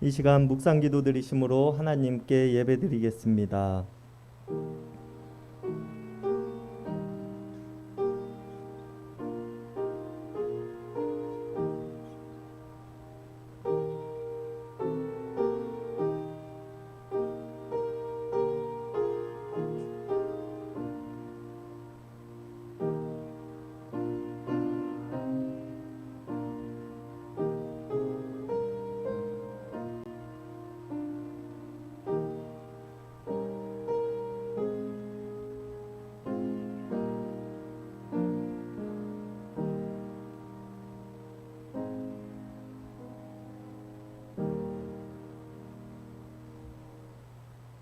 이 시간 묵상기도 드리심으로 하나님께 예배드리겠습니다.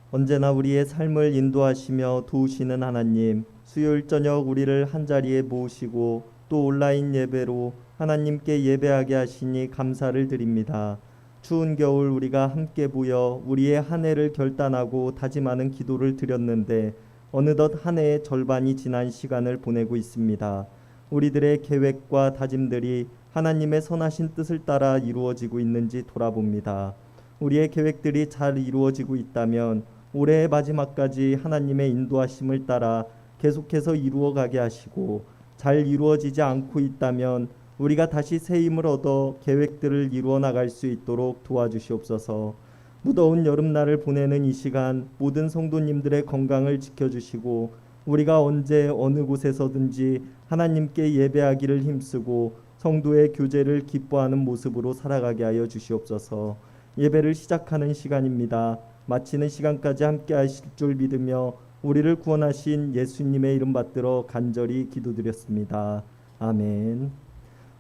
언제나 우리의 삶을 인도하시며 도우시는 하나님, 수요일 저녁 우리를 한자리에 모으시고 또 온라인 예배로 하나님께 예배하게 하시니 감사를 드립니다. 추운 겨울 우리가 함께 모여 우리의 한 해를 결단하고 다짐하는 기도를 드렸는데 어느덧 한 해의 절반이 지난 시간을 보내고 있습니다. 우리들의 계획과 다짐들이 하나님의 선하신 뜻을 따라 이루어지고 있는지 돌아봅니다. 우리의 계획들이 잘 이루어지고 있다면 올해의 마지막까지 하나님의 인도하심을 따라 계속해서 이루어가게 하시고, 잘 이루어지지 않고 있다면 우리가 다시 새 힘을 얻어 계획들을 이루어 나갈 수 있도록 도와주시옵소서. 무더운 여름날을 보내는 이 시간 모든 성도님들의 건강을 지켜주시고, 우리가 언제 어느 곳에서든지 하나님께 예배하기를 힘쓰고 성도의 교제를 기뻐하는 모습으로 살아가게 하여 주시옵소서. 예배를 시작하는 시간입니다. 마치는 시간까지 함께 하실 줄 믿으며 우리를 구원하신 예수님의 이름 받들어 간절히 기도드렸습니다. 아멘.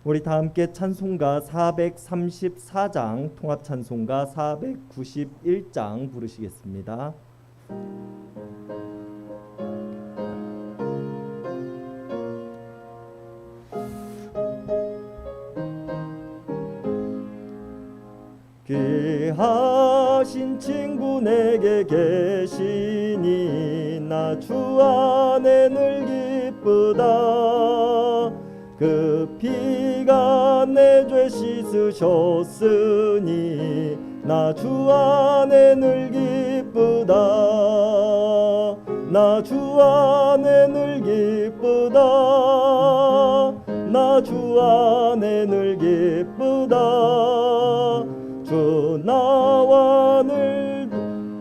우리 다 함께 찬송가 434장, 통합 찬송가 491장 부르시겠습니다. 귀하신 친구 내게 계시니 나 주 안에 늘 기쁘다. 그 피가 내 죄 씻으셨으니 나 주 안에 늘 기쁘다. 나 주 안에 늘 기쁘다. 나 주 안에 늘 기쁘다. 주 나와 늘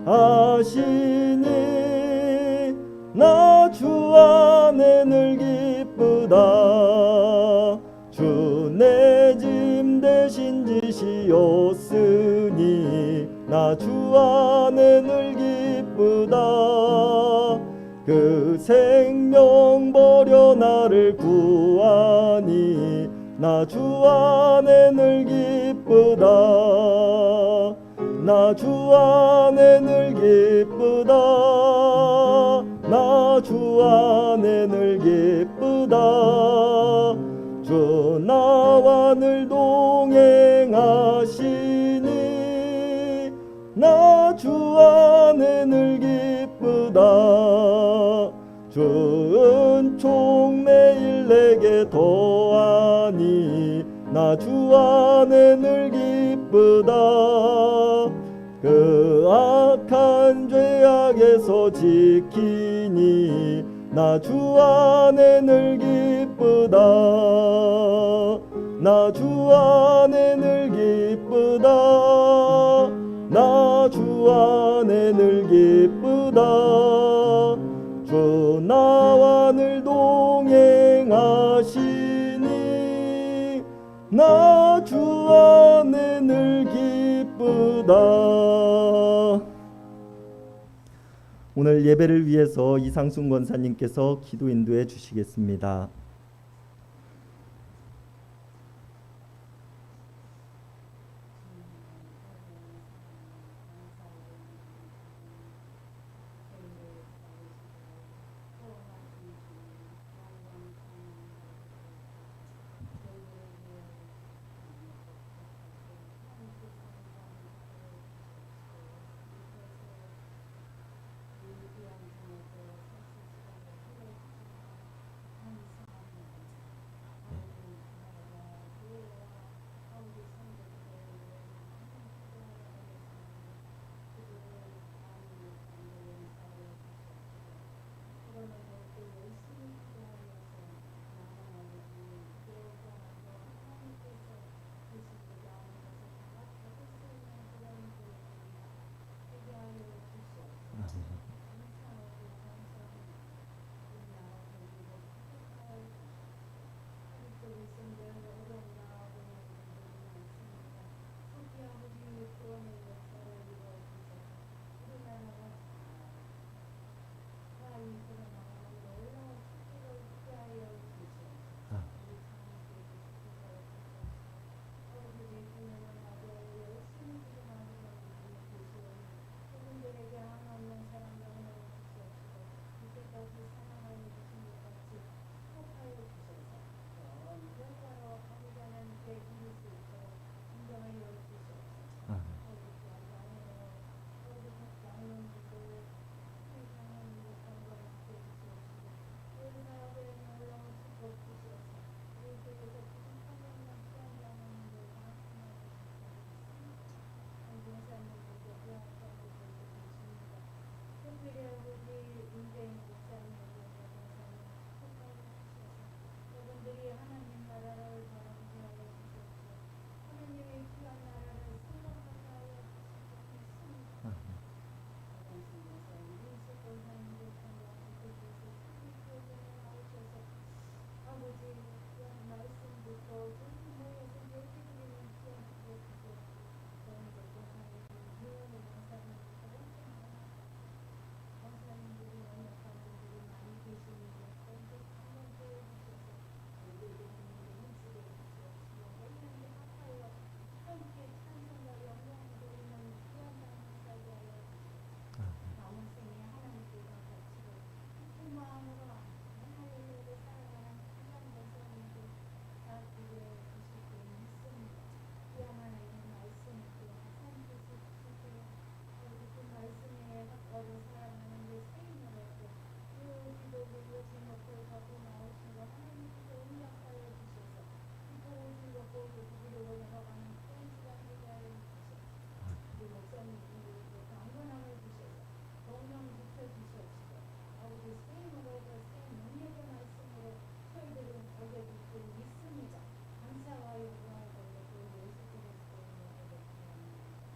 하시니 나 주 안에 늘 기쁘다. 주 내 짐 대신 지시었으니 나 주 안에 늘 기쁘다. 그 생명 버려 나를 구하니 나 주 안에 늘 기쁘다. 나 주 안에 늘 기쁘다. 나 주 안에 늘 기쁘다. 주 나와 늘 동행하시니 나 주 안에 늘 기쁘다. 주 은총 매일 내게 더하니 나 주 안에 늘 기쁘다. 그 악한 죄악에서 지키니 나 주 안에 늘 기쁘다. 나 주 안에 늘 기쁘다. 나 주 안에 늘 기쁘다. 주 나와 늘 동행하시니 나 주 안에 늘 기쁘다. 오늘 예배를 위해서 이상순 권사님께서 기도 인도해 주시겠습니다.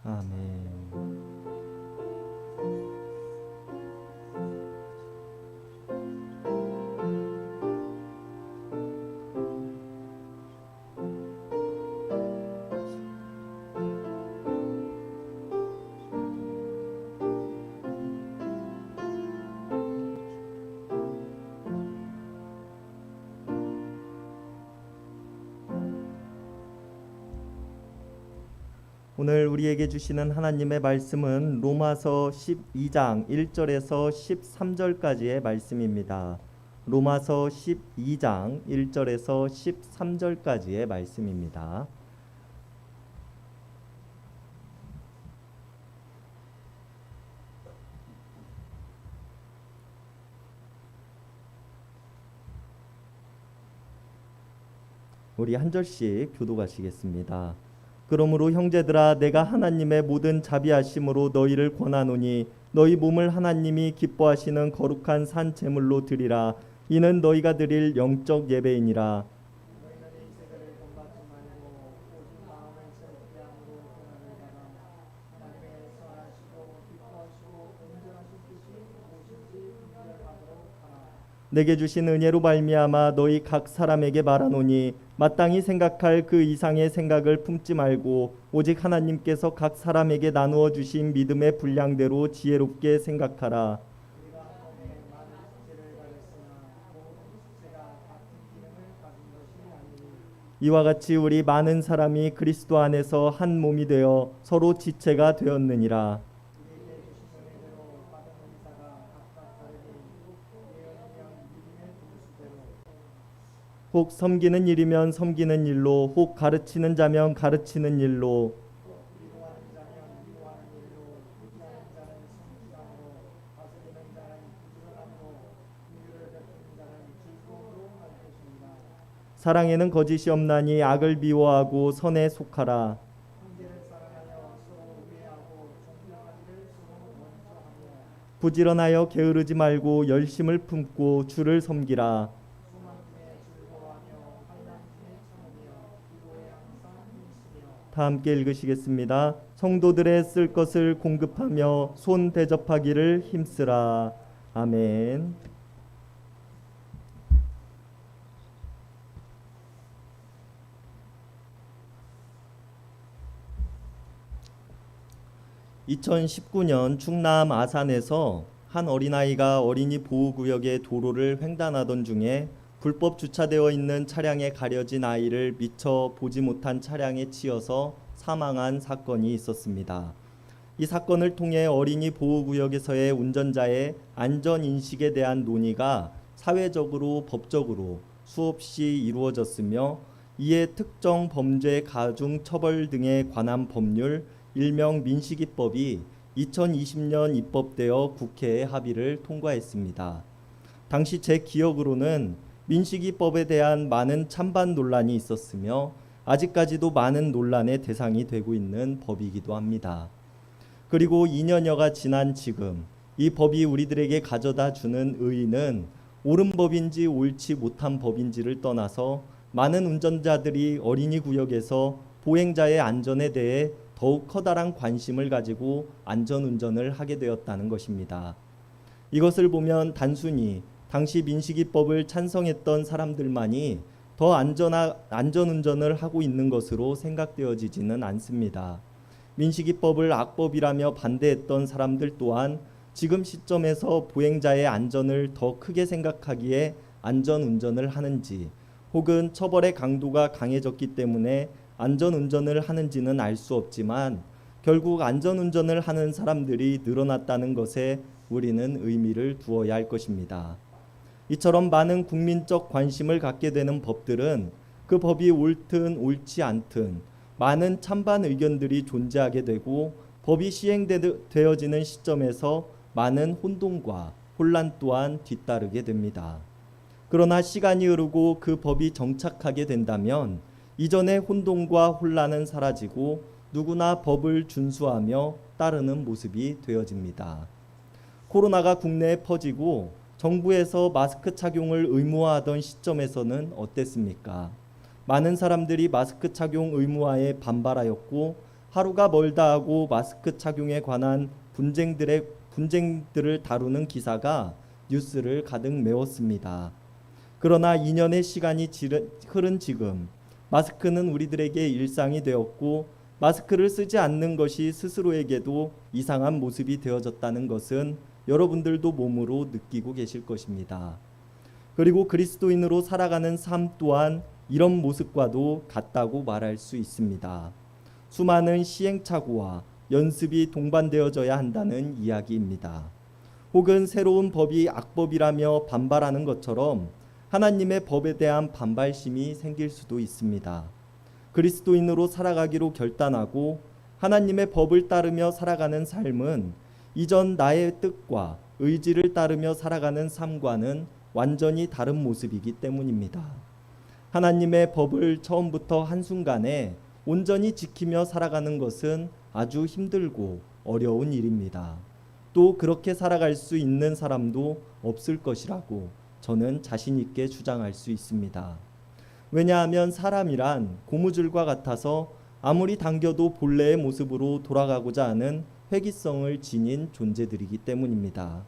아멘. 오늘 우리에게 주시는 하나님의 말씀은 로마서 12장 1절에서 13절까지의 말씀입니다. 로마서 12장 1절에서 13절까지의 말씀입니다. 우리 한 절씩 교독하시겠습니다. 그러므로 형제들아 내가 하나님의 모든 자비하심으로 너희를 권하노니 너희 몸을 하나님이 기뻐하시는 거룩한 산 제물로 드리라. 이는 너희가 드릴 영적 예배이니라. 내게 주신 은혜로 말미암아 너희 각 사람에게 말하노니 마땅히 생각할 그 이상의 생각을 품지 말고 오직 하나님께서 각 사람에게 나누어 주신 믿음의 분량대로 지혜롭게 생각하라. 이와 같이 우리 많은 사람이 그리스도 안에서 한 몸이 되어 서로 지체가 되었느니라. 혹 섬기는 일이면 섬기는 일로, 혹 가르치는 자면 가르치는 일로, 사랑에는 거짓이 없나니 악을 미워하고 선에 속하라. 부지런하여 게으르지 말고 열심을 품고 주를 섬기라. 다 함께 읽으시겠습니다. 성도들의 쓸 것을 공급하며 손 대접하기를 힘쓰라. 아멘. (2019년) 충남 아산에서 한 어린아이가 어린이 보호구역의 도로를 횡단하던 중에 불법 주차되어 있는 차량에 가려진 아이를 미처 보지 못한 차량에 치여서 사망한 사건이 있었습니다. 이 사건을 통해 어린이 보호구역에서의 운전자의 안전인식에 대한 논의가 사회적으로 법적으로 수없이 이루어졌으며 이에 특정 범죄 가중 처벌 등에 관한 법률 일명 민식이법이 2020년 입법되어 국회에 합의를 통과했습니다. 당시 제 기억으로는 민식이법에 대한 많은 찬반 논란이 있었으며 아직까지도 많은 논란의 대상이 되고 있는 법이기도 합니다. 그리고 2년여가 지난 지금 이 법이 우리들에게 가져다 주는 의의는 옳은 법인지 옳지 못한 법인지를 떠나서 많은 운전자들이 어린이 구역에서 보행자의 안전에 대해 더욱 커다란 관심을 가지고 안전운전을 하게 되었다는 것입니다. 이것을 보면 단순히 당시 민식이법을 찬성했던 사람들만이 더 안전운전을 하고 있는 것으로 생각되어지지는 않습니다. 민식이법을 악법이라며 반대했던 사람들 또한 지금 시점에서 보행자의 안전을 더 크게 생각하기에 안전운전을 하는지 혹은 처벌의 강도가 강해졌기 때문에 안전운전을 하는지는 알 수 없지만 결국 안전운전을 하는 사람들이 늘어났다는 것에 우리는 의미를 두어야 할 것입니다. 이처럼 많은 국민적 관심을 갖게 되는 법들은 그 법이 옳든 옳지 않든 많은 찬반 의견들이 존재하게 되고 법이 시행되어지는 시점에서 많은 혼동과 혼란 또한 뒤따르게 됩니다. 그러나 시간이 흐르고 그 법이 정착하게 된다면 이전의 혼동과 혼란은 사라지고 누구나 법을 준수하며 따르는 모습이 되어집니다. 코로나가 국내에 퍼지고 정부에서 마스크 착용을 의무화하던 시점에서는 어땠습니까? 많은 사람들이 마스크 착용 의무화에 반발하였고 하루가 멀다 하고 마스크 착용에 관한 분쟁들을 다루는 기사가 뉴스를 가득 메웠습니다. 그러나 2년의 시간이 흐른 지금 마스크는 우리들에게 일상이 되었고 마스크를 쓰지 않는 것이 스스로에게도 이상한 모습이 되어졌다는 것은 여러분들도 몸으로 느끼고 계실 것입니다. 그리고 그리스도인으로 살아가는 삶 또한 이런 모습과도 같다고 말할 수 있습니다. 수많은 시행착오와 연습이 동반되어져야 한다는 이야기입니다. 혹은 새로운 법이 악법이라며 반발하는 것처럼 하나님의 법에 대한 반발심이 생길 수도 있습니다. 그리스도인으로 살아가기로 결단하고 하나님의 법을 따르며 살아가는 삶은 이전 나의 뜻과 의지를 따르며 살아가는 삶과는 완전히 다른 모습이기 때문입니다. 하나님의 법을 처음부터 한순간에 온전히 지키며 살아가는 것은 아주 힘들고 어려운 일입니다. 또 그렇게 살아갈 수 있는 사람도 없을 것이라고 저는 자신 있게 주장할 수 있습니다. 왜냐하면 사람이란 고무줄과 같아서 아무리 당겨도 본래의 모습으로 돌아가고자 하는 회귀성을 지닌 존재들이기 때문입니다.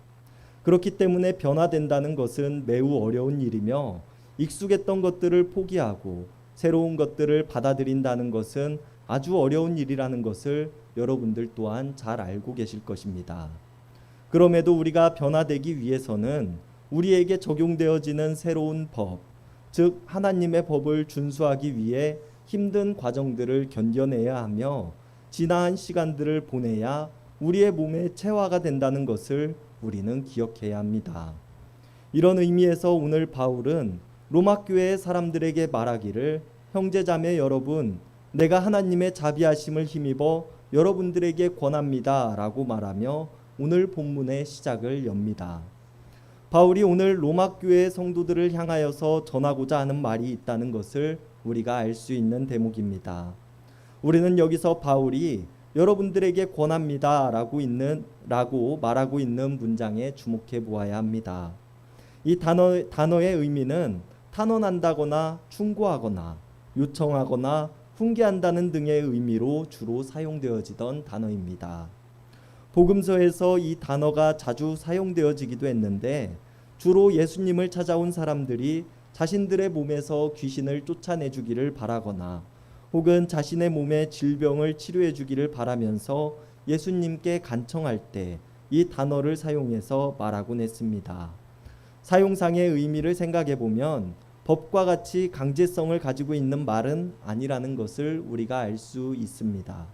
그렇기 때문에 변화된다는 것은 매우 어려운 일이며 익숙했던 것들을 포기하고 새로운 것들을 받아들인다는 것은 아주 어려운 일이라는 것을 여러분들 또한 잘 알고 계실 것입니다. 그럼에도 우리가 변화되기 위해서는 우리에게 적용되어지는 새로운 법, 즉 하나님의 법을 준수하기 위해 힘든 과정들을 견뎌내야 하며 지나한 시간들을 보내야 우리의 몸에 체화가 된다는 것을 우리는 기억해야 합니다. 이런 의미에서 오늘 바울은 로마 교회의 사람들에게 말하기를 형제자매 여러분, 내가 하나님의 자비하심을 힘입어 여러분들에게 권합니다 라고 말하며 오늘 본문의 시작을 엽니다. 바울이 오늘 로마 교회의 성도들을 향하여서 전하고자 하는 말이 있다는 것을 우리가 알 수 있는 대목입니다. 우리는 여기서 바울이 여러분들에게 권합니다 라고 말하고 있는 문장에 주목해 보아야 합니다. 이 단어의 의미는 탄원한다거나 충고하거나 요청하거나 훈계한다는 등의 의미로 주로 사용되어지던 단어입니다. 복음서에서 이 단어가 자주 사용되어지기도 했는데 주로 예수님을 찾아온 사람들이 자신들의 몸에서 귀신을 쫓아내 주기를 바라거나 혹은 자신의 몸의 질병을 치료해 주기를 바라면서 예수님께 간청할 때 이 단어를 사용해서 말하곤 했습니다. 사용상의 의미를 생각해 보면 법과 같이 강제성을 가지고 있는 말은 아니라는 것을 우리가 알 수 있습니다.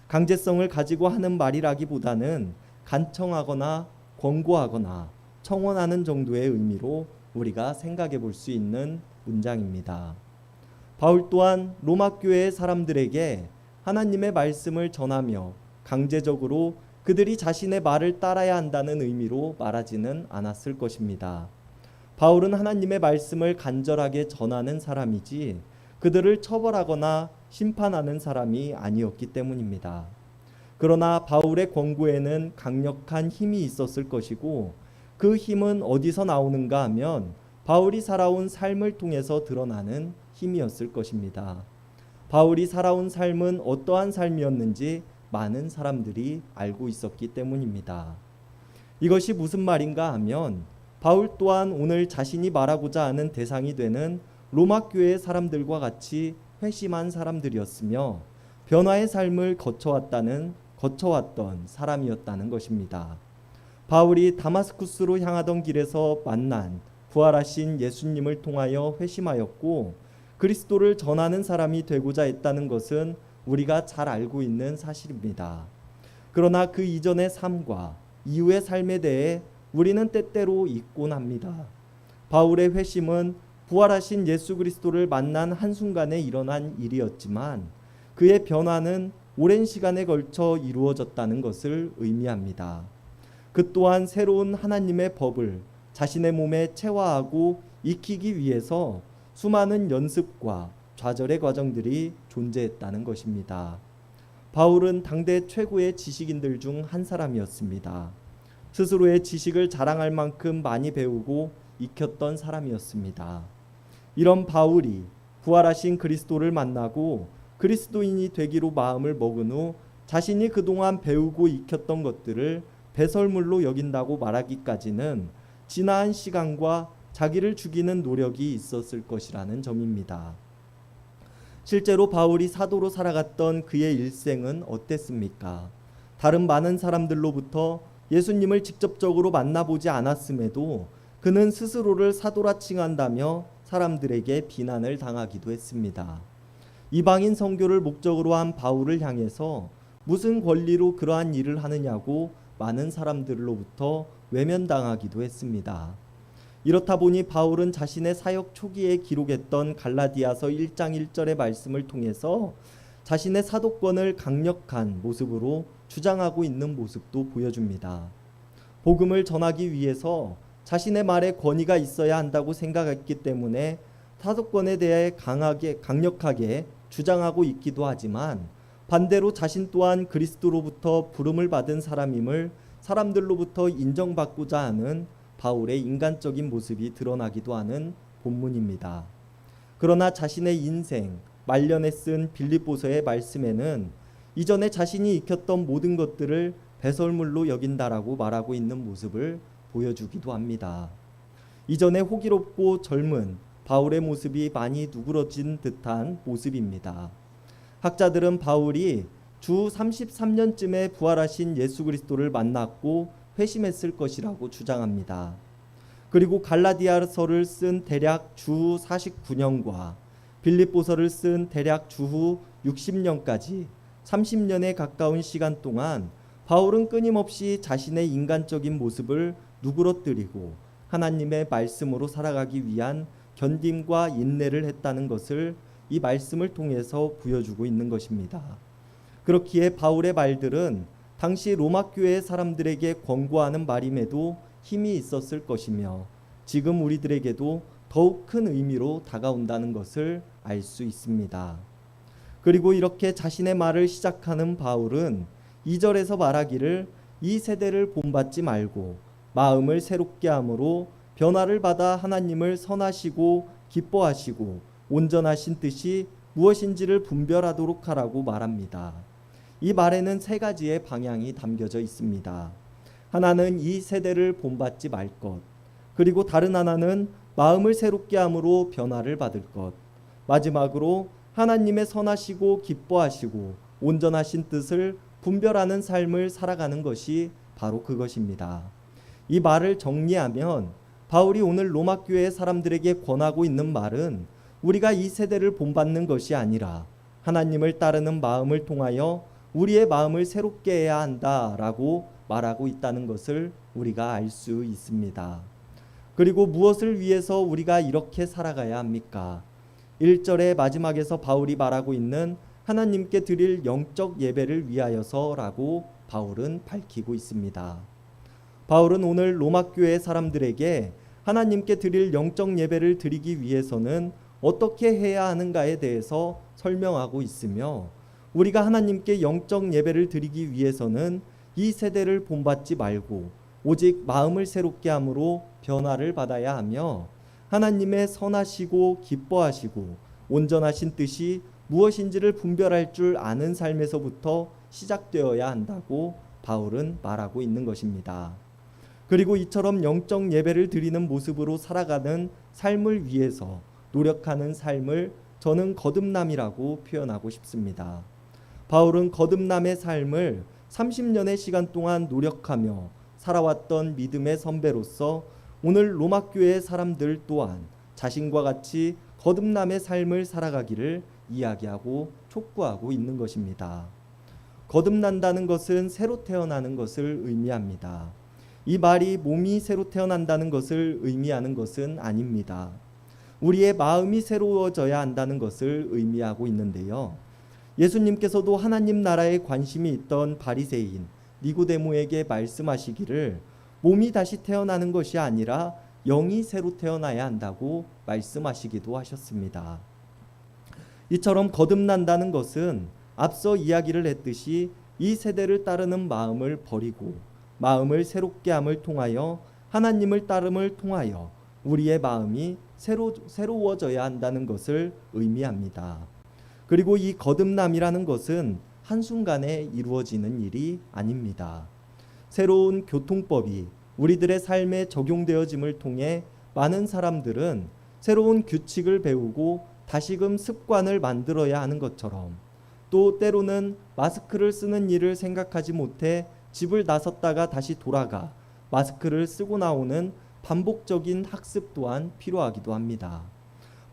강제성을 가지고 하는 말이라기보다는 간청하거나 권고하거나 청원하는 정도의 의미로 우리가 생각해 볼 수 있는 문장입니다. 바울 또한 로마 교회의 사람들에게 하나님의 말씀을 전하며 강제적으로 그들이 자신의 말을 따라야 한다는 의미로 말하지는 않았을 것입니다. 바울은 하나님의 말씀을 간절하게 전하는 사람이지 그들을 처벌하거나 심판하는 사람이 아니었기 때문입니다. 그러나 바울의 권고에는 강력한 힘이 있었을 것이고 그 힘은 어디서 나오는가 하면 바울이 살아온 삶을 통해서 드러나는 힘이었을 것입니다. 바울이 살아온 삶은 어떠한 삶이었는지 많은 사람들이 알고 있었기 때문입니다. 이것이 무슨 말인가 하면 바울 또한 오늘 자신이 말하고자 하는 대상이 되는 로마 교회의 사람들과 같이 회심한 사람들이었으며 변화의 삶을 거쳐왔던 사람이었다는 것입니다. 바울이 다마스쿠스로 향하던 길에서 만난 부활하신 예수님을 통하여 회심하였고 그리스도를 전하는 사람이 되고자 했다는 것은 우리가 잘 알고 있는 사실입니다. 그러나 그 이전의 삶과 이후의 삶에 대해 우리는 때때로 잊곤 합니다. 바울의 회심은 부활하신 예수 그리스도를 만난 한순간에 일어난 일이었지만 그의 변화는 오랜 시간에 걸쳐 이루어졌다는 것을 의미합니다. 그 또한 새로운 하나님의 법을 자신의 몸에 체화하고 익히기 위해서 수많은 연습과 좌절의 과정들이 존재했다는 것입니다. 바울은 당대 최고의 지식인들 중 한 사람이었습니다. 스스로의 지식을 자랑할 만큼 많이 배우고 익혔던 사람이었습니다. 이런 바울이 부활하신 그리스도를 만나고 그리스도인이 되기로 마음을 먹은 후 자신이 그동안 배우고 익혔던 것들을 배설물로 여긴다고 말하기까지는 지나한 시간과 자기를 죽이는 노력이 있었을 것이라는 점입니다. 실제로 바울이 사도로 살아갔던 그의 일생은 어땠습니까? 다른 많은 사람들로부터 예수님을 직접적으로 만나보지 않았음에도 그는 스스로를 사도라 칭한다며 사람들에게 비난을 당하기도 했습니다. 이방인 선교를 목적으로 한 바울을 향해서 무슨 권리로 그러한 일을 하느냐고 많은 사람들로부터 외면당하기도 했습니다. 이렇다 보니 바울은 자신의 사역 초기에 기록했던 갈라디아서 1장 1절의 말씀을 통해서 자신의 사도권을 강력한 모습으로 주장하고 있는 모습도 보여줍니다. 복음을 전하기 위해서 자신의 말에 권위가 있어야 한다고 생각했기 때문에 사도권에 대해 강력하게 주장하고 있기도 하지만 반대로 자신 또한 그리스도로부터 부름을 받은 사람임을 사람들로부터 인정받고자 하는 바울의 인간적인 모습이 드러나기도 하는 본문입니다. 그러나 자신의 인생 말년에 쓴 빌립보서의 말씀에는 이전에 자신이 익혔던 모든 것들을 배설물로 여긴다라고 말하고 있는 모습을 보여주기도 합니다. 이전에 호기롭고 젊은 바울의 모습이 많이 누그러진 듯한 모습입니다. 학자들은 바울이 주 33년쯤에 부활하신 예수 그리스도를 만났고 회심했을 것이라고 주장합니다. 그리고 갈라디아서를 쓴 대략 주 49년과 빌립보서를 쓴 대략 주후 60년까지 30년에 가까운 시간 동안 바울은 끊임없이 자신의 인간적인 모습을 누그러뜨리고 하나님의 말씀으로 살아가기 위한 견딤과 인내를 했다는 것을 이 말씀을 통해서 보여주고 있는 것입니다. 그렇기에 바울의 말들은 당시 로마 교회의 사람들에게 권고하는 말임에도 힘이 있었을 것이며 지금 우리들에게도 더욱 큰 의미로 다가온다는 것을 알 수 있습니다. 그리고 이렇게 자신의 말을 시작하는 바울은 2절에서 말하기를 이 세대를 본받지 말고 마음을 새롭게 함으로 변화를 받아 하나님을 선하시고 기뻐하시고 온전하신 뜻이 무엇인지를 분별하도록 하라고 말합니다. 이 말에는 세 가지의 방향이 담겨져 있습니다. 하나는 이 세대를 본받지 말 것, 그리고 다른 하나는 마음을 새롭게 함으로 변화를 받을 것, 마지막으로 하나님의 선하시고 기뻐하시고 온전하신 뜻을 분별하는 삶을 살아가는 것이 바로 그것입니다. 이 말을 정리하면 바울이 오늘 로마 교회의 사람들에게 권하고 있는 말은 우리가 이 세대를 본받는 것이 아니라 하나님을 따르는 마음을 통하여 우리의 마음을 새롭게 해야 한다라고 말하고 있다는 것을 우리가 알 수 있습니다. 그리고 무엇을 위해서 우리가 이렇게 살아가야 합니까? 1절의 마지막에서 바울이 말하고 있는 하나님께 드릴 영적 예배를 위하여서라고 바울은 밝히고 있습니다. 바울은 오늘 로마 교회 사람들에게 하나님께 드릴 영적 예배를 드리기 위해서는 어떻게 해야 하는가에 대해서 설명하고 있으며 우리가 하나님께 영적 예배를 드리기 위해서는 이 세대를 본받지 말고 오직 마음을 새롭게 함으로 변화를 받아야 하며 하나님의 선하시고 기뻐하시고 온전하신 뜻이 무엇인지를 분별할 줄 아는 삶에서부터 시작되어야 한다고 바울은 말하고 있는 것입니다. 그리고 이처럼 영적 예배를 드리는 모습으로 살아가는 삶을 위해서 노력하는 삶을 저는 거듭남이라고 표현하고 싶습니다. 바울은 거듭남의 삶을 30년의 시간 동안 노력하며 살아왔던 믿음의 선배로서 오늘 로마 교회의 사람들 또한 자신과 같이 거듭남의 삶을 살아가기를 이야기하고 촉구하고 있는 것입니다. 거듭난다는 것은 새로 태어나는 것을 의미합니다. 이 말이 몸이 새로 태어난다는 것을 의미하는 것은 아닙니다. 우리의 마음이 새로워져야 한다는 것을 의미하고 있는데요. 예수님께서도 하나님 나라에 관심이 있던 바리새인 니고데모에게 말씀하시기를 몸이 다시 태어나는 것이 아니라 영이 새로 태어나야 한다고 말씀하시기도 하셨습니다. 이처럼 거듭난다는 것은 앞서 이야기를 했듯이 이 세대를 따르는 마음을 버리고 마음을 새롭게 함을 통하여 하나님을 따름을 통하여 우리의 마음이 새로워져야 한다는 것을 의미합니다. 그리고 이 거듭남이라는 것은 한순간에 이루어지는 일이 아닙니다. 새로운 교통법이 우리들의 삶에 적용되어짐을 통해 많은 사람들은 새로운 규칙을 배우고 다시금 습관을 만들어야 하는 것처럼, 또 때로는 마스크를 쓰는 일을 생각하지 못해 집을 나섰다가 다시 돌아가 마스크를 쓰고 나오는 반복적인 학습 또한 필요하기도 합니다.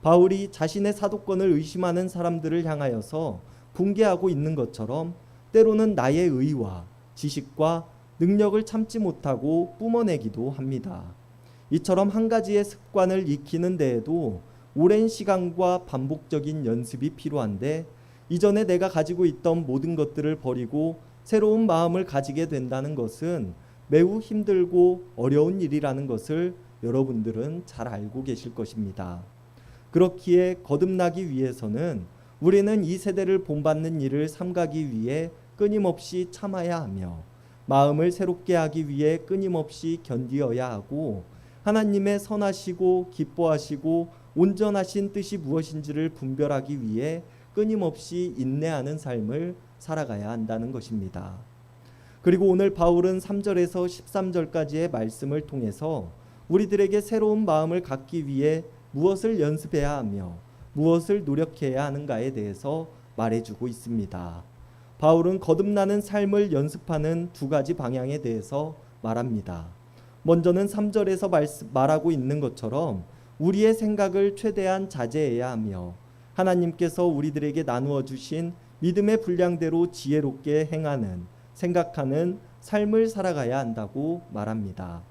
바울이 자신의 사도권을 의심하는 사람들을 향하여서 붕괴하고 있는 것처럼 때로는 나의 의와 지식과 능력을 참지 못하고 뿜어내기도 합니다. 이처럼 한 가지의 습관을 익히는 데에도 오랜 시간과 반복적인 연습이 필요한데, 이전에 내가 가지고 있던 모든 것들을 버리고 새로운 마음을 가지게 된다는 것은 매우 힘들고 어려운 일이라는 것을 여러분들은 잘 알고 계실 것입니다. 그렇기에 거듭나기 위해서는 우리는 이 세대를 본받는 일을 삼가기 위해 끊임없이 참아야 하며, 마음을 새롭게 하기 위해 끊임없이 견디어야 하고, 하나님의 선하시고 기뻐하시고 온전하신 뜻이 무엇인지를 분별하기 위해 끊임없이 인내하는 삶을 살아가야 한다는 것입니다. 그리고 오늘 바울은 3절에서 13절까지의 말씀을 통해서 우리들에게 새로운 마음을 갖기 위해 무엇을 연습해야 하며 무엇을 노력해야 하는가에 대해서 말해주고 있습니다. 바울은 거듭나는 삶을 연습하는 두 가지 방향에 대해서 말합니다. 먼저는 3절에서 말하고 있는 것처럼 우리의 생각을 최대한 자제해야 하며 하나님께서 우리들에게 나누어 주신 믿음의 분량대로 지혜롭게 행하는, 생각하는 삶을 살아가야 한다고 말합니다.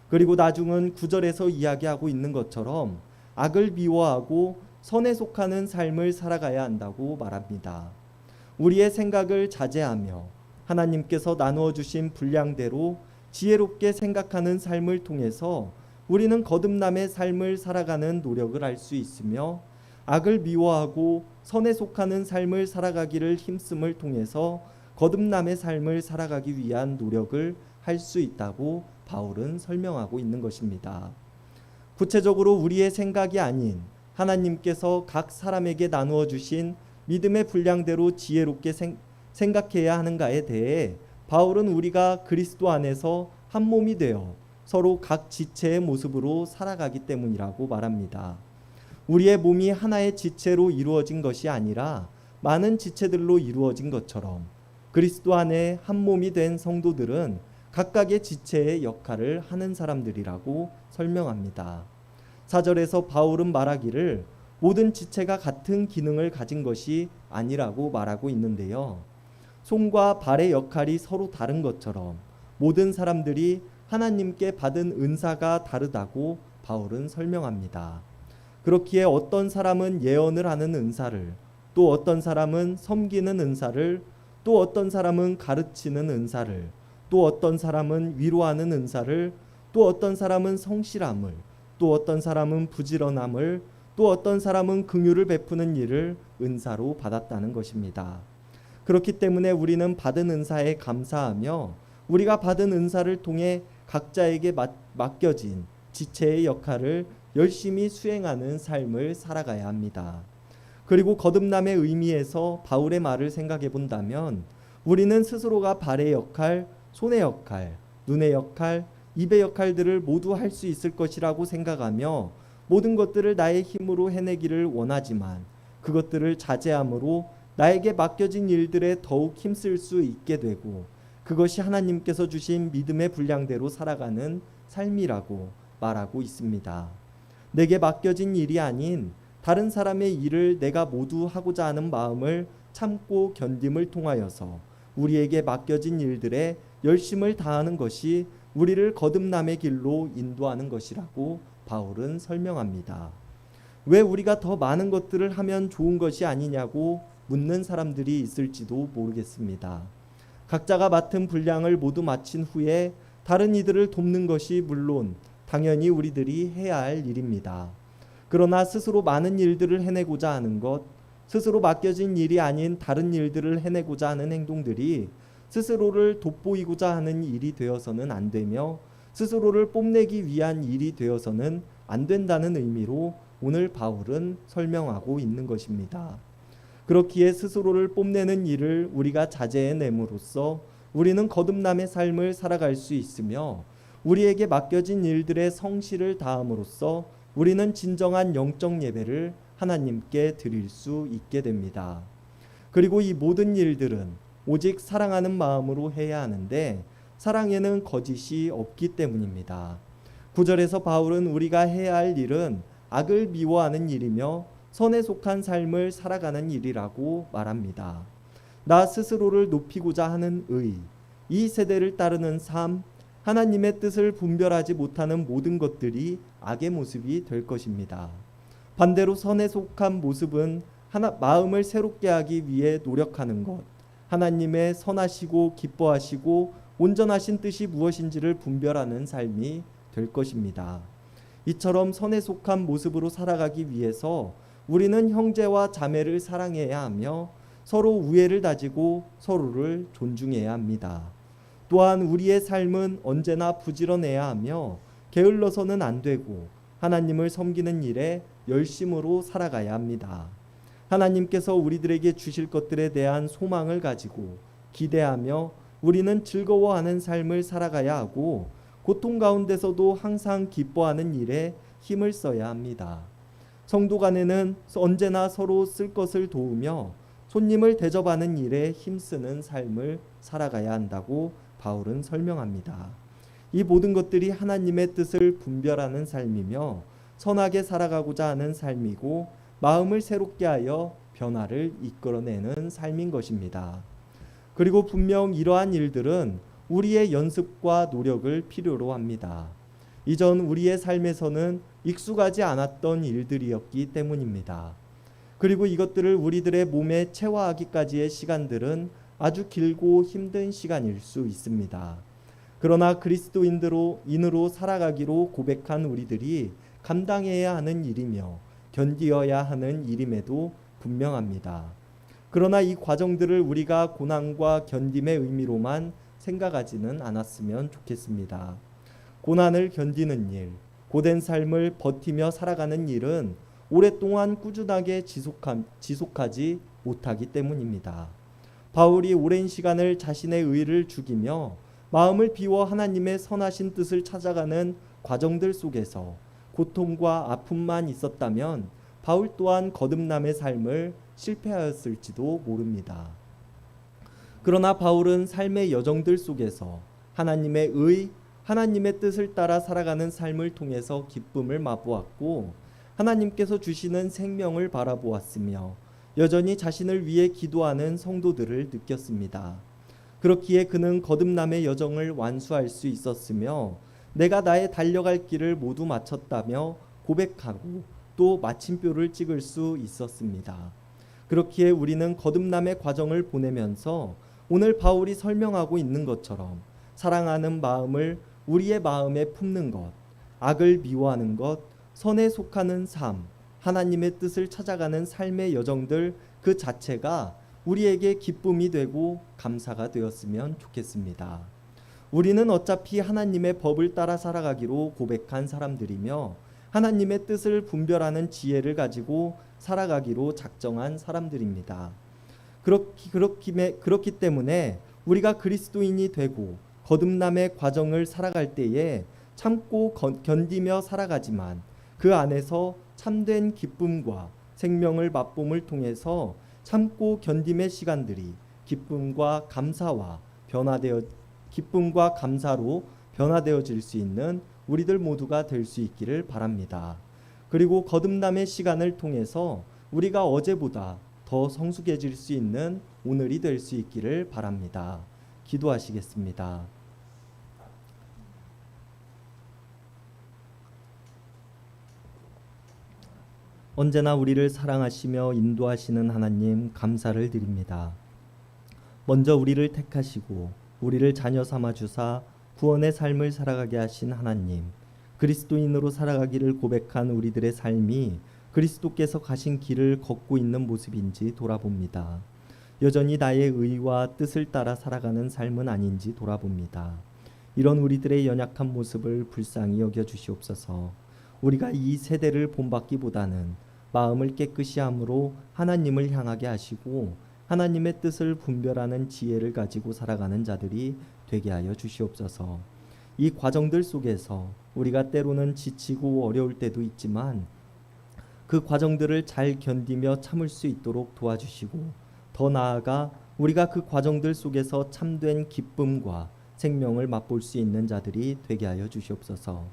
그리고 나중은 9절에서 이야기하고 있는 것처럼 악을 미워하고 선에 속하는 삶을 살아가야 한다고 말합니다. 우리의 생각을 자제하며 하나님께서 나누어 주신 분량대로 지혜롭게 생각하는 삶을 통해서 우리는 거듭남의 삶을 살아가는 노력을 할 수 있으며, 악을 미워하고 선에 속하는 삶을 살아가기를 힘씀을 통해서 거듭남의 삶을 살아가기 위한 노력을 할 수 있다고 바울은 설명하고 있는 것입니다. 구체적으로 우리의 생각이 아닌 하나님께서 각 사람에게 나누어 주신 믿음의 분량대로 지혜롭게 생각해야 하는가에 대해 바울은 우리가 그리스도 안에서 한 몸이 되어 서로 각 지체의 모습으로 살아가기 때문이라고 말합니다. 우리의 몸이 하나의 지체로 이루어진 것이 아니라 많은 지체들로 이루어진 것처럼 그리스도 안에 한 몸이 된 성도들은 각각의 지체의 역할을 하는 사람들이라고 설명합니다. 4절에서 바울은 말하기를 모든 지체가 같은 기능을 가진 것이 아니라고 말하고 있는데요. 손과 발의 역할이 서로 다른 것처럼 모든 사람들이 하나님께 받은 은사가 다르다고 바울은 설명합니다. 그렇기에 어떤 사람은 예언을 하는 은사를, 또 어떤 사람은 섬기는 은사를, 또 어떤 사람은 가르치는 은사를, 또 어떤 사람은 위로하는 은사를, 또 어떤 사람은 성실함을, 또 어떤 사람은 부지런함을, 또 어떤 사람은 긍휼을 베푸는 일을 은사로 받았다는 것입니다. 그렇기 때문에 우리는 받은 은사에 감사하며 우리가 받은 은사를 통해 각자에게 맡겨진 지체의 역할을 열심히 수행하는 삶을 살아가야 합니다. 그리고 거듭남의 의미에서 바울의 말을 생각해 본다면 우리는 스스로가 발의 역할, 손의 역할, 눈의 역할, 입의 역할들을 모두 할 수 있을 것이라고 생각하며 모든 것들을 나의 힘으로 해내기를 원하지만 그것들을 자제함으로 나에게 맡겨진 일들에 더욱 힘쓸 수 있게 되고, 그것이 하나님께서 주신 믿음의 분량대로 살아가는 삶이라고 말하고 있습니다. 내게 맡겨진 일이 아닌 다른 사람의 일을 내가 모두 하고자 하는 마음을 참고 견딤을 통하여서 우리에게 맡겨진 일들에 열심을 다하는 것이 우리를 거듭남의 길로 인도하는 것이라고 바울은 설명합니다. 왜 우리가 더 많은 것들을 하면 좋은 것이 아니냐고 묻는 사람들이 있을지도 모르겠습니다. 각자가 맡은 분량을 모두 마친 후에 다른 이들을 돕는 것이 물론 당연히 우리들이 해야 할 일입니다. 그러나 스스로 많은 일들을 해내고자 하는 것, 스스로 맡겨진 일이 아닌 다른 일들을 해내고자 하는 행동들이 스스로를 돋보이고자 하는 일이 되어서는 안 되며 스스로를 뽐내기 위한 일이 되어서는 안 된다는 의미로 오늘 바울은 설명하고 있는 것입니다. 그렇기에 스스로를 뽐내는 일을 우리가 자제해냄으로써 우리는 거듭남의 삶을 살아갈 수 있으며, 우리에게 맡겨진 일들의 성실을 다함으로써 우리는 진정한 영적 예배를 하나님께 드릴 수 있게 됩니다. 그리고 이 모든 일들은 오직 사랑하는 마음으로 해야 하는데, 사랑에는 거짓이 없기 때문입니다. 9절에서 바울은 우리가 해야 할 일은 악을 미워하는 일이며 선에 속한 삶을 살아가는 일이라고 말합니다. 나 스스로를 높이고자 하는 의, 이 세대를 따르는 삶, 하나님의 뜻을 분별하지 못하는 모든 것들이 악의 모습이 될 것입니다. 반대로 선에 속한 모습은 마음을 새롭게 하기 위해 노력하는 것, 하나님의 선하시고 기뻐하시고 온전하신 뜻이 무엇인지를 분별하는 삶이 될 것입니다. 이처럼 선에 속한 모습으로 살아가기 위해서 우리는 형제와 자매를 사랑해야 하며 서로 우애를 다지고 서로를 존중해야 합니다. 또한 우리의 삶은 언제나 부지런해야 하며 게을러서는 안 되고 하나님을 섬기는 일에 열심으로 살아가야 합니다. 하나님께서 우리들에게 주실 것들에 대한 소망을 가지고 기대하며 우리는 즐거워하는 삶을 살아가야 하고, 고통 가운데서도 항상 기뻐하는 일에 힘을 써야 합니다. 성도 간에는 언제나 서로 쓸 것을 도우며 손님을 대접하는 일에 힘쓰는 삶을 살아가야 한다고 바울은 설명합니다. 이 모든 것들이 하나님의 뜻을 분별하는 삶이며 선하게 살아가고자 하는 삶이고, 마음을 새롭게 하여 변화를 이끌어내는 삶인 것입니다. 그리고 분명 이러한 일들은 우리의 연습과 노력을 필요로 합니다. 이전 우리의 삶에서는 익숙하지 않았던 일들이었기 때문입니다. 그리고 이것들을 우리들의 몸에 체화하기까지의 시간들은 아주 길고 힘든 시간일 수 있습니다. 그러나 그리스도인으로 살아가기로 고백한 우리들이 감당해야 하는 일이며 견디어야 하는 일임에도 분명합니다. 그러나 이 과정들을 우리가 고난과 견딤의 의미로만 생각하지는 않았으면 좋겠습니다. 고난을 견디는 일, 고된 삶을 버티며 살아가는 일은 오랫동안 꾸준하게 지속하지 못하기 때문입니다. 바울이 오랜 시간을 자신의 의를 죽이며 마음을 비워 하나님의 선하신 뜻을 찾아가는 과정들 속에서 고통과 아픔만 있었다면 바울 또한 거듭남의 삶을 실패하였을지도 모릅니다. 그러나 바울은 삶의 여정들 속에서 하나님의 의, 하나님의 뜻을 따라 살아가는 삶을 통해서 기쁨을 맛보았고, 하나님께서 주시는 생명을 바라보았으며 여전히 자신을 위해 기도하는 성도들을 느꼈습니다. 그렇기에 그는 거듭남의 여정을 완수할 수 있었으며 내가 나의 달려갈 길을 모두 마쳤다며 고백하고 또 마침표를 찍을 수 있었습니다. 그렇기에 우리는 거듭남의 과정을 보내면서 오늘 바울이 설명하고 있는 것처럼 사랑하는 마음을 우리의 마음에 품는 것, 악을 미워하는 것, 선에 속하는 삶, 하나님의 뜻을 찾아가는 삶의 여정들 그 자체가 우리에게 기쁨이 되고 감사가 되었으면 좋겠습니다. 우리는 어차피 하나님의 법을 따라 살아가기로 고백한 사람들이며 하나님의 뜻을 분별하는 지혜를 가지고 살아가기로 작정한 사람들입니다. 그렇기 때문에 우리가 그리스도인이 되고 거듭남의 과정을 살아갈 때에 참고 견디며 살아가지만 그 안에서 참된 기쁨과 생명을 맛봄을 통해서 참고 견딤의 시간들이 기쁨과 감사로 변화되어질 수 있는 우리들 모두가 될 수 있기를 바랍니다. 그리고 거듭남의 시간을 통해서 우리가 어제보다 더 성숙해질 수 있는 오늘이 될 수 있기를 바랍니다. 기도하시겠습니다. 언제나 우리를 사랑하시며 인도하시는 하나님 감사를 드립니다. 먼저 우리를 택하시고 우리를 자녀 삼아 주사 구원의 삶을 살아가게 하신 하나님, 그리스도인으로 살아가기를 고백한 우리들의 삶이 그리스도께서 가신 길을 걷고 있는 모습인지 돌아봅니다. 여전히 나의 의와 뜻을 따라 살아가는 삶은 아닌지 돌아봅니다. 이런 우리들의 연약한 모습을 불쌍히 여겨 주시옵소서. 우리가 이 세대를 본받기보다는 마음을 깨끗이 함으로 하나님을 향하게 하시고 하나님의 뜻을 분별하는 지혜를 가지고 살아가는 자들이 되게 하여 주시옵소서. 이 과정들 속에서 우리가 때로는 지치고 어려울 때도 있지만 그 과정들을 잘 견디며 참을 수 있도록 도와주시고, 더 나아가 우리가 그 과정들 속에서 참된 기쁨과 생명을 맛볼 수 있는 자들이 되게 하여 주시옵소서.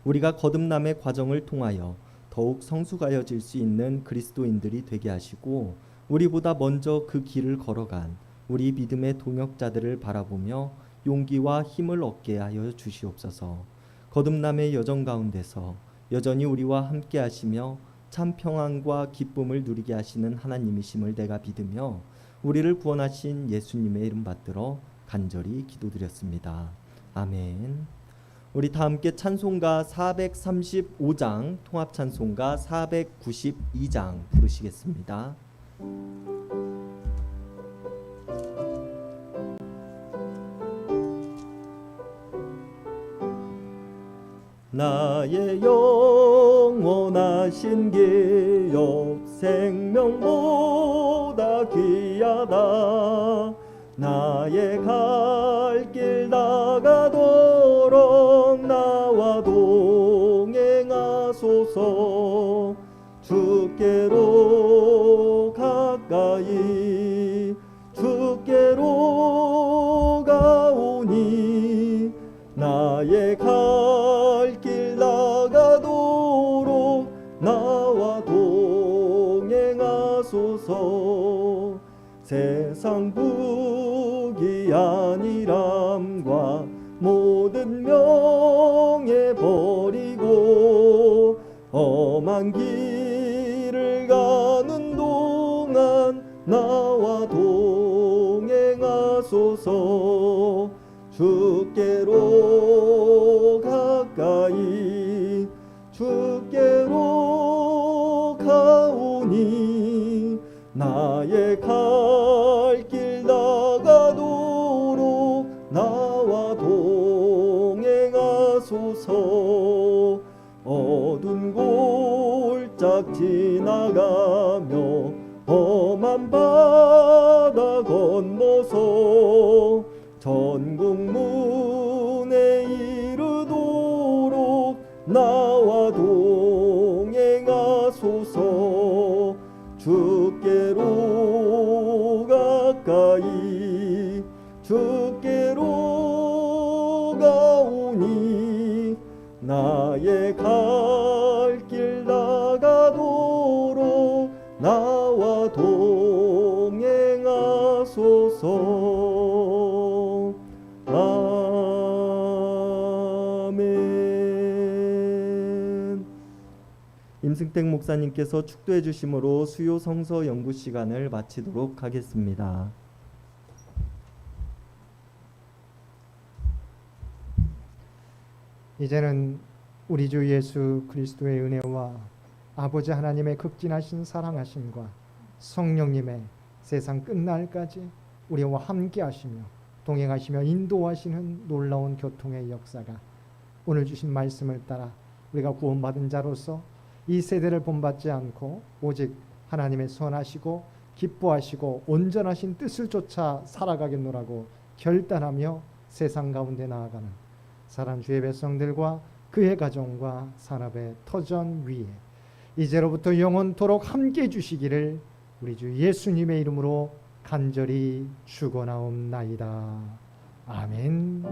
우리가 거듭남의 과정을 통하여 더욱 성숙하여질 수 있는 그리스도인들이 되게 하시고, 우리보다 먼저 그 길을 걸어간 우리 믿음의 동역자들을 바라보며 용기와 힘을 얻게 하여 주시옵소서. 거듭남의 여정 가운데서 여전히 우리와 함께 하시며 참 평안과 기쁨을 누리게 하시는 하나님이심을 내가 믿으며 우리를 구원하신 예수님의 이름 받들어 간절히 기도드렸습니다. 아멘. 우리 다 함께 찬송가 435장, 통합찬송가 492장 부르시겠습니다. 나의 영원하신 기업 생명보다 귀하다. 나의 갈 길 다가도록 나와 동행하소서. 주께로 가까이 주께로 가오니 나의 갈 길 나가도록 나와 동행하소서. 세상 부귀 안일함과 모든 명예 버리고 험한 길을 가는 동안 나와 동행하소서. 주께로 가까이 주께로 가오니 나의 갈 길 나가도록 나와 동행하소서. 어두운 골짝 지나가며 험한 바다 건너서 전국문에 이르도록 나와 동행하소서. 주께로 가까이 주께로 가오니 나의 갈 길 나가도록 나와 동행하소서. 아멘. 임승택 목사님께서 축도해 주심으로 수요 성서 연구 시간을 마치도록 하겠습니다. 이제는 우리 주 예수 그리스도의 은혜와 아버지 하나님의 극진하신 사랑하심과 성령님의 세상 끝날까지 우리와 함께 하시며 동행하시며 인도하시는 놀라운 교통의 역사가 오늘 주신 말씀을 따라 우리가 구원받은 자로서 이 세대를 본받지 않고 오직 하나님의 선하시고 기뻐하시고 온전하신 뜻을 쫓아 살아가겠노라고 결단하며 세상 가운데 나아가는 사랑 주의 백성들과 그의 가정과 산업의 터전 위에 이제로부터 영원토록 함께 해주시기를 우리 주 예수님의 이름으로 간절히 축원하옵나이다. 아멘.